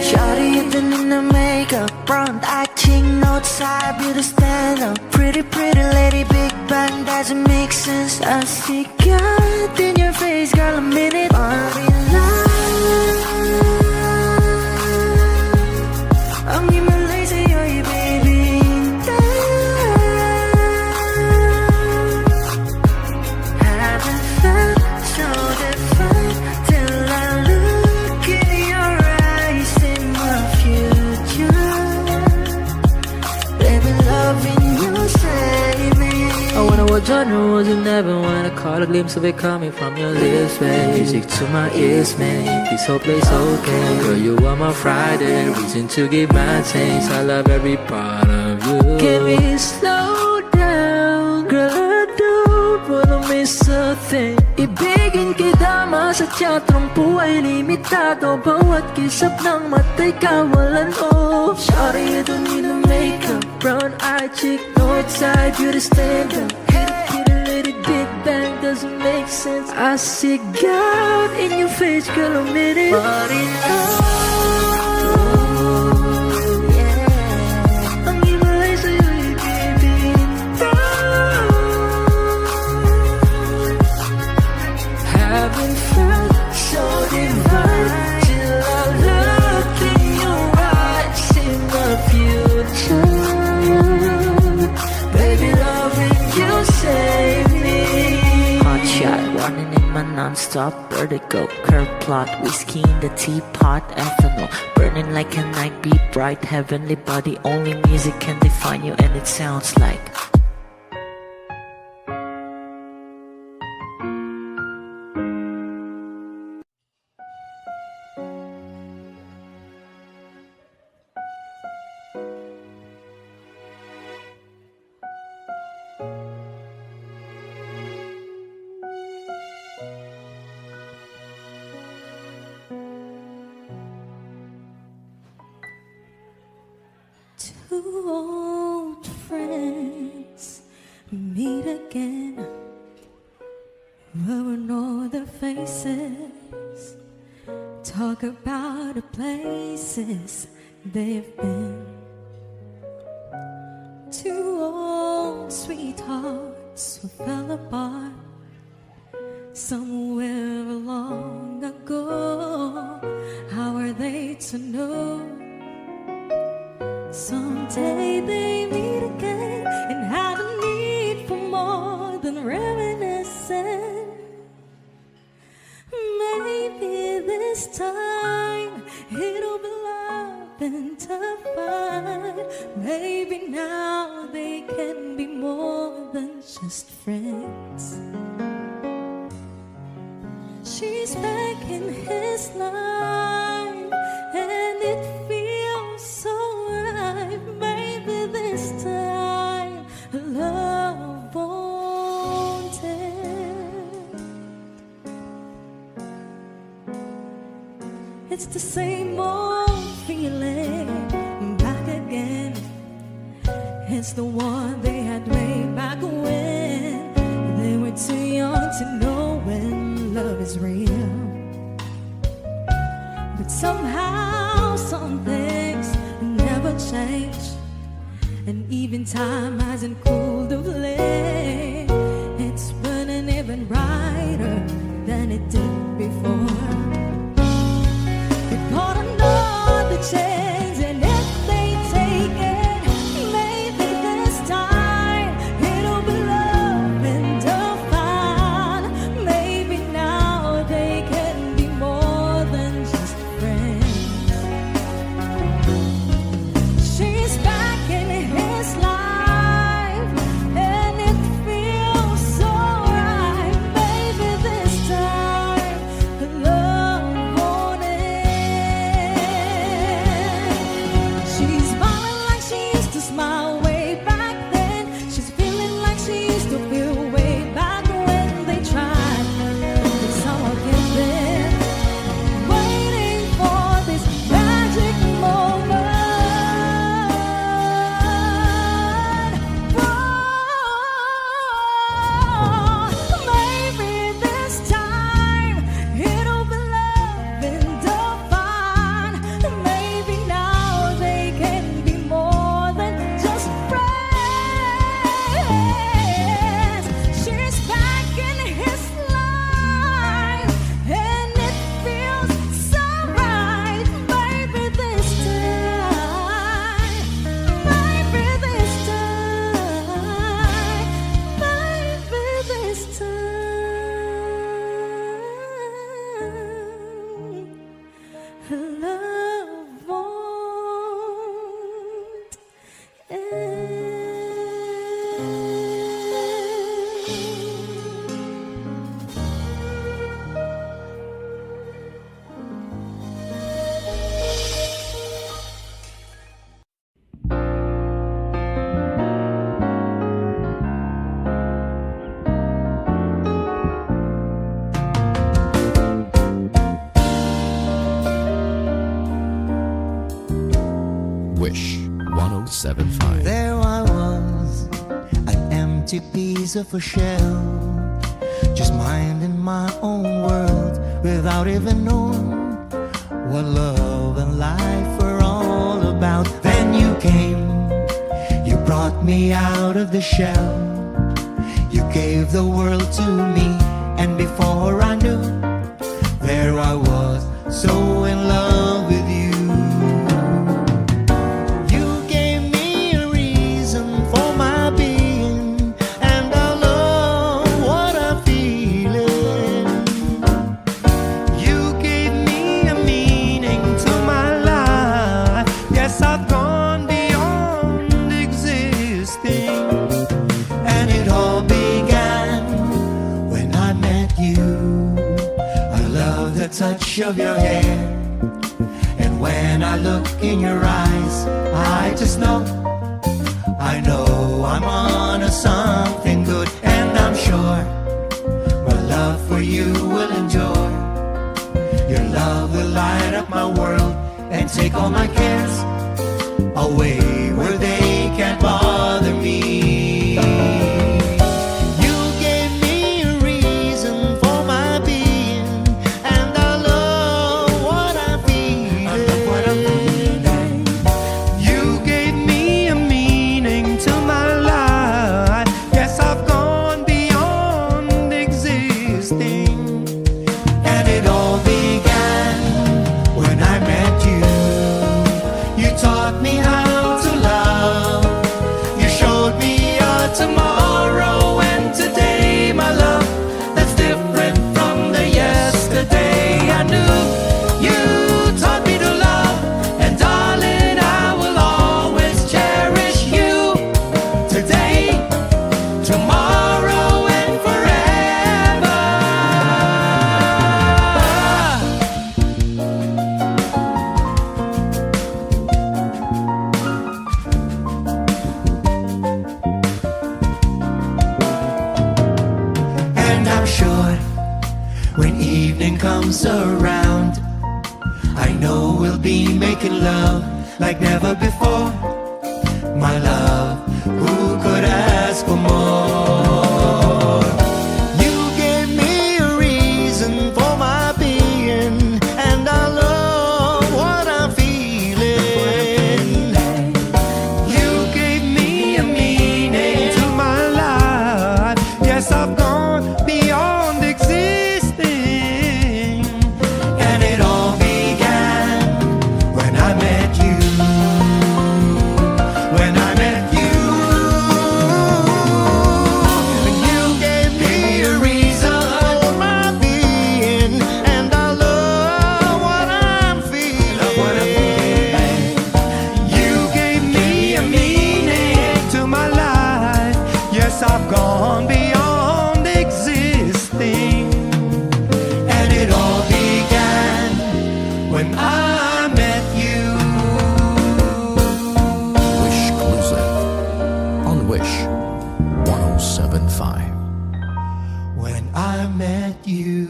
Shawty, you done in the makeup, front acting, outside, beauty stand up. Pretty, pretty lady, big bang, doesn't make sense. I see God in your face, girl, a minute. Party lang, ang himalay sa'yo'y baby. Haven't felt so defined till I look in your eyes, in my future. Baby, loving you, save me. I wanna watch your nose, you never wanna call a glimpse of it coming from your lips, babe. Music to my ears, man, this whole place okay. Girl, you are my Friday, reason to give my taste. I love every part of you. Can we slow down, girl, I don't wanna miss a thing. Ibigin kita, masadya, trangpo ay limitado. Bawat kisap ng mata'y kawalan, oh. Shawty, you don't need no makeup, brown eye chick, north side, beauty stand up. Hit it doesn't make sense. I see God in your face, girl, a minute. But enough. Haven't felt so divine till I look in your eyes in the future. Baby, loving you save me. Hot shot, running in my non-stop vertigo. Curve plot, whiskey in the teapot, ethanol. Burning like a night, be bright, heavenly body. Only music can define you, and it sounds like. Two old friends meet again, we'll know their faces, talk about the places they've been. Two old sweethearts who fell apart somewhere long ago. How are they to know? Someday they meet again and have a need for more than reminiscing. Maybe this time it'll be love and divine. Maybe now they can be more than just friends. She's back in his life and it feels so right. Maybe this time love won't end. It's the same old feeling back again. It's the one they had way back when they were too young to know when love is real. But somehow some things never change, and even time hasn't cooled the flame. It's burning even brighter than it did before. It got another chance, and if they take it, maybe this time it'll be love and divine. Maybe now they can be more than just friends. She's back in his life and it feels so right. Maybe this time the love won't end. She's smiling like she used to smile way back then. She's feeling like she used to feel way back when they tried. But someone get there, waiting for this magic moment. Maybe this time it'll be love and divine. Maybe now they can be more than just friends. She's back in his life and it feels so right. Maybe this time, maybe this time, maybe this time, love won't end. Wish 1075. There I was, an empty piece of a shell, just minding my own world without even knowing what love and life were all about. Then you came, you brought me out of the shell. You gave the world to me, and before I knew, there I was, so in love with you. You gave me a reason for my being, and I love what I'm feeling. You gave me a meaning to my life. Yes, I've gone beyond existing, and it all began when I met you. I love the touch of your hair, and when I look in your eyes, I just know, I know I'm on to something good, and I'm sure my love for you will endure. Your love will light up my world and take all my cares away where they can't bother me. You gave me a reason for my being, and I love what I'm feeling. You gave me a meaning to my life. Yes, I've gone beyond existing, and it all began when I met you. You taught me how to love. You showed me a tomorrow, and today, my love, that's different from the yesterday. I knew you taught me to love, and darling, I will always cherish you. Today, tomorrow, and forever. And I'm sure when evening comes around, I know we'll be making love like never before. My love, who could ask for more? You gave me a reason for my being, and I love what I'm feeling. You gave me a meaning to my life. Yes, I've gone beyond existing, and it all began when I met you. When I met you, you gave me a reason for my being, and I love what I'm feeling. You gave me a meaning to my life. Yes, I've gone beyond existing, and it all began when I met you. Wish Exclusive on Wish 1075. When I met you.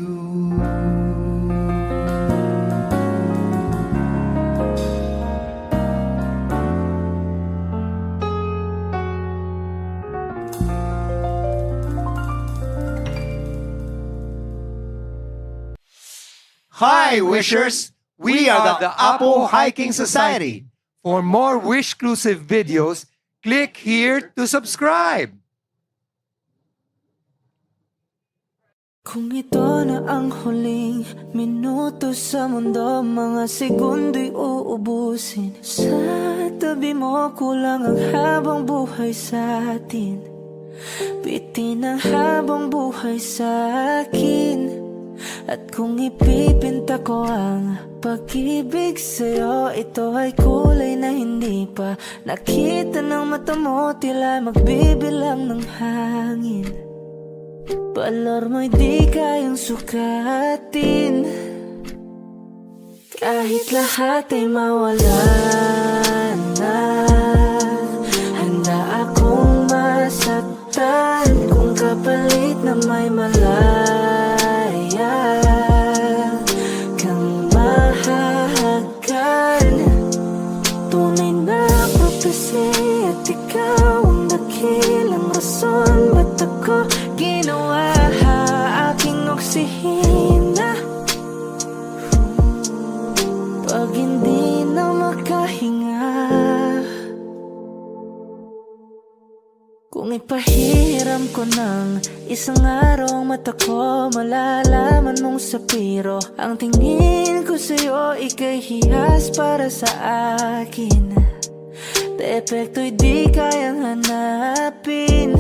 Hi, Wishers! We are the Apo Hiking Society. For more Wish-exclusive videos, click here to subscribe. Kung ito na ang huling minuto sa mundo, mga segundo'y uubusin. Sa tabi mo, kulang ang habang buhay sa atin. Bitin ang habang buhay sa akin. At kung ipipinta ko ang pag-ibig sa'yo, ito ay kulay na hindi pa nakita ng mata mo, tila magbibilang ng hangin. Balor mo'y di kayang sukatin, kahit lahat ay mawala na. Handa akong masaktan kung kapalit na may malaya kang mahahagan. Tunay na prophecy at ikaw ang dakilang rason ba't ako ginawa. oksihina pag hindi na makahinga. Kung ipahiram ko ng isang araw mata ko, malalaman mong sapiro ang tingin ko sa'yo, ika'y hiyas para sa akin. Defekto'y di kayang hanapin,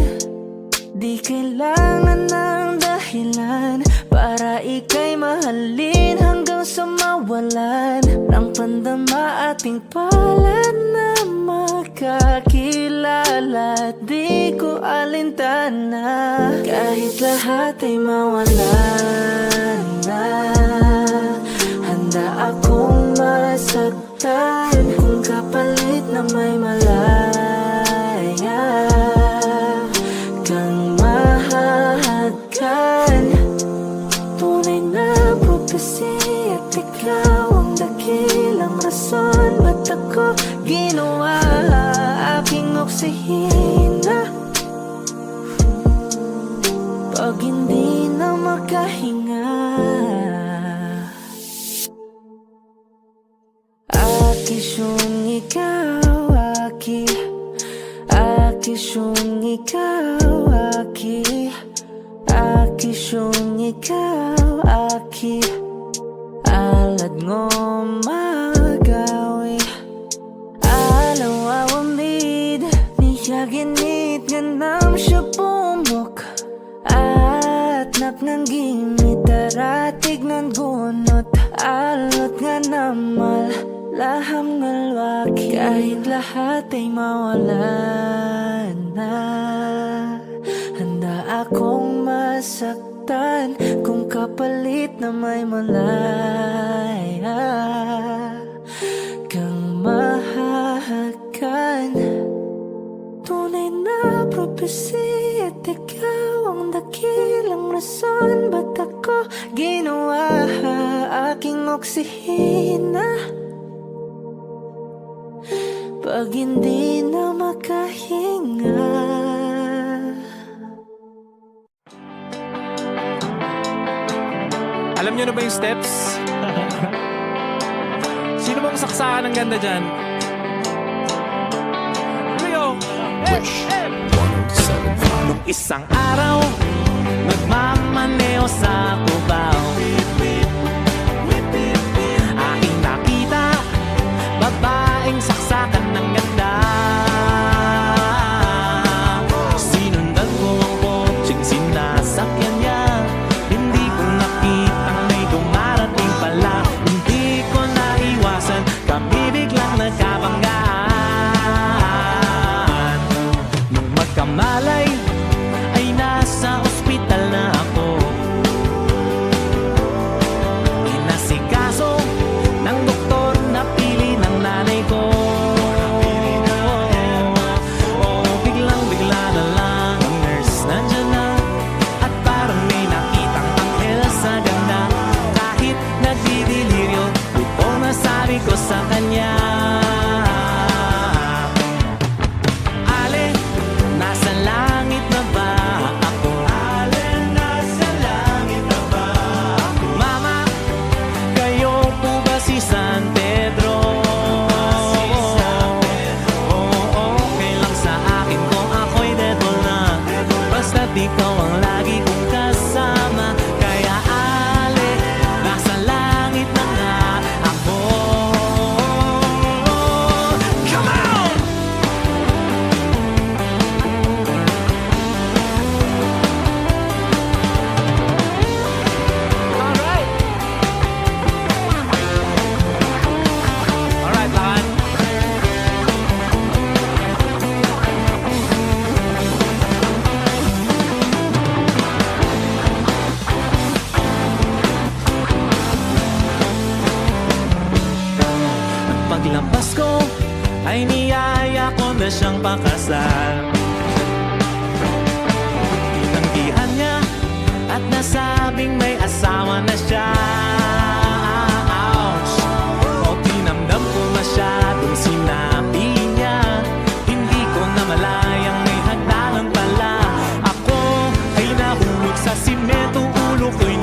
di kailangan ng dahilan para ika'y mahalin hanggang sa mawalan ng pandama ating palad na magkakilala. Di ko alintana kahit lahat ay mawalan na. Handa akong masaktan kung kapalit na may malaya kang mahahagkan. Tunay na prophecy at ikaw ang dakilang rason ba't ako ginawa aking oksihina pag hindi na makahinga. Akisyong ikaw, akisyong ikaw, akisyong ikaw, alad ngo magawi alaw awamid niya ginit nga nam siya bumok at napnanggimit daratig ng gunot alot nga namal laham ngalwaki kahit lahat ay mawalan na. Handa akong masaktan kung kapalit na may malaya kang mahahagkan. Tunay na prophecy at ikaw ang dakilang rason ba't ako ginawa aking oksihina pag hindi na makahinga. Alam nyo na ba yung steps? Sino bang saksakan ng ganda dyan? Rio! Wish 107.5. Nung isang araw, nagmamaneo sa Cubao, aking nakita, babaeng saksakan ng ganda. Sinundan ko ang kotseng sinasakyan niya, hindi ko nakitang may dumarating pala. Hindi ko naiwasan, kami biglang nagkabanggaan. Nung magkamalay, ay nasa ospital na ako. Inasikaso ng doktor na pili ng nanay ko. Oh, biglang-bigla na lang ang nurse nandyan na, at parang may nakitang anghel sa ganda. Kahit nagdidelirio, ito nasabi ko sa kanya. Ale, nasa langit na ba ako? Ale, nasa langit na ba ako? Mama, kayo po ba si San Pedro? Oo, okay lang sa akin kung ako'y devil na, basta't ikaw ang lagi kong kasama. Kaya ale, nasa langit na nga ako. Come on! Alright! Alright, lahat. Paglampas ko, ay niyaya ko na siyang pakasal. Tinanggihan niya at nasabing may asawa na siya. Ouch! O tinamdam ko masyadong sinabi niya, hindi ko na malayang may hagdanan pala. Ako ay nahulog sa simento, ulo ko'y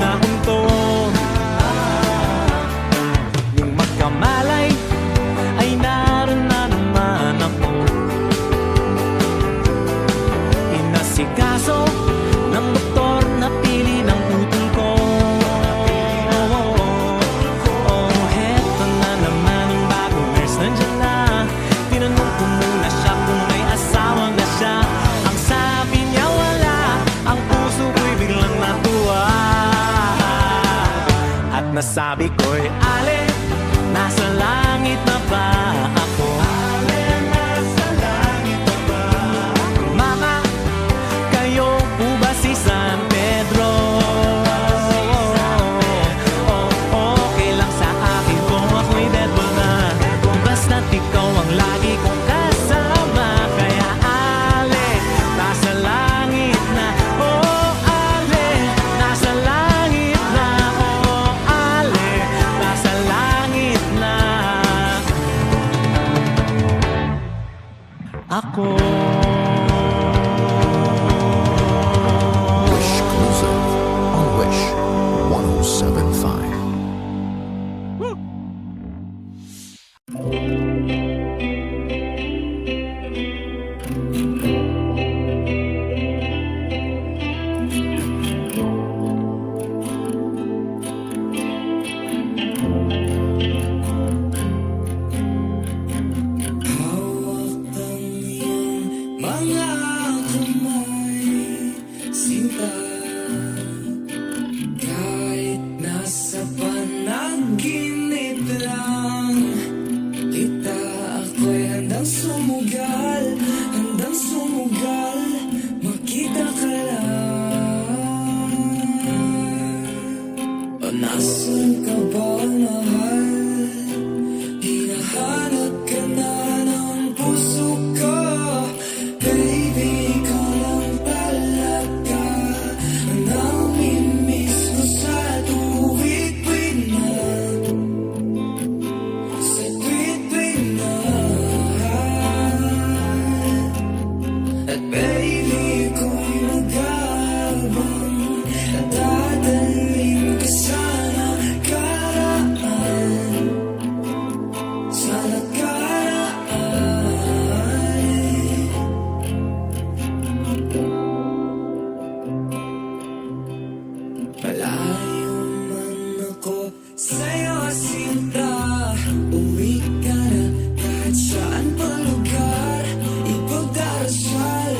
Sabi ko'y, Ale, nasa langit na ba ako? Ale, nasa langit na ba ako? Mga, kayo po ba si San Pedro? Okay lang sa akin kung ako'y deadpool na, basta't ikaw ang lagi kong kasama. Kaya Ale, nasa langit na. Oh Ale, nasa langit na. Oh Ale, nasa langit na ako. Wish Exclusive on Wish 1075. Mga kamay, sinta, kahit nasa panaginip lang kita, ako'y handang sumugal, makita ka lang. O nasan ka ba, mahal? Hinahanap ka na ng puso ko. Baby, ikaw lang talaga ang namimiss ko sa tuwid-tuwid na, sa tuwid-tuwid na. At baby, ako'y mag-aabang at dadaling ka sa nakaraan, sa nakaraan. Malayo man ako sa'yo, sinta, uwi ka na kahit saan pa lugar. Ipagdarasal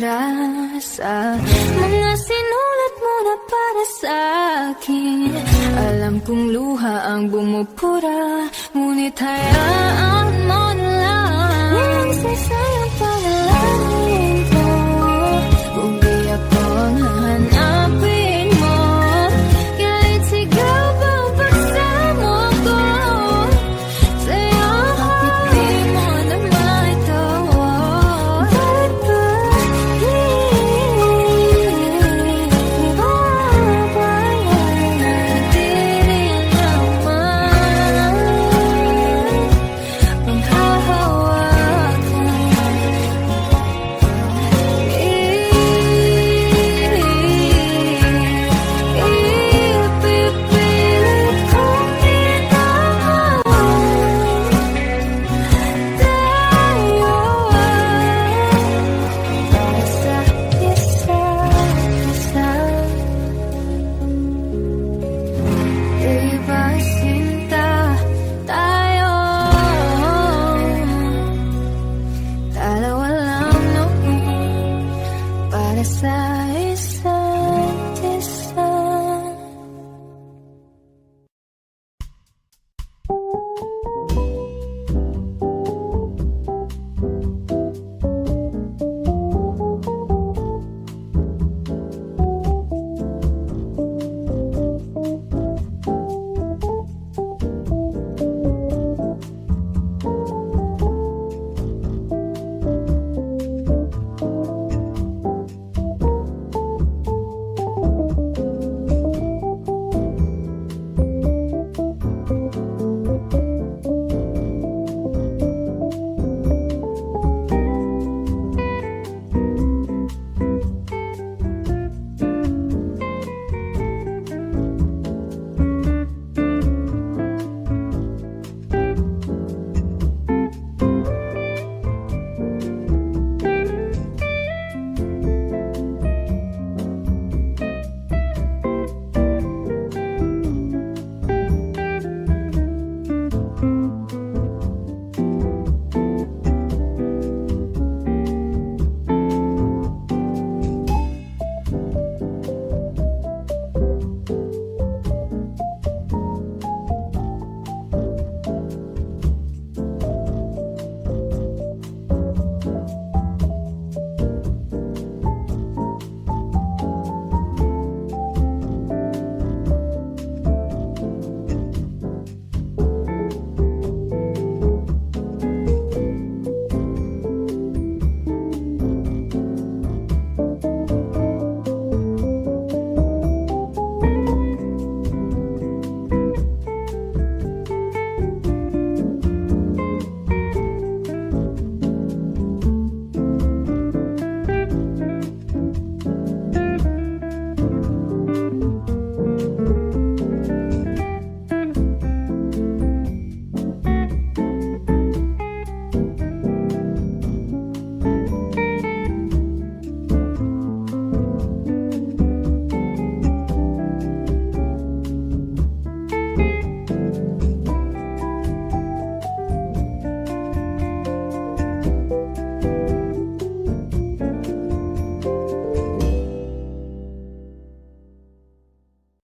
pag-asa. Mga sinulat mo na para sa akin. Alam kong luha ang bumupura, ngunit hayaan mo na lang. Walang sasayang panalangin ko, kung di ako hahanapin mo. Kahit sigaw pa ang pagsamo ko sa'yo, bakit di mo naman ito? Bakit ba di rin naman panghahawakan? Ipipilit kong itawan tayo sa isa't isa. Diba sinta tayo? Dalawa lang noon para sa isa.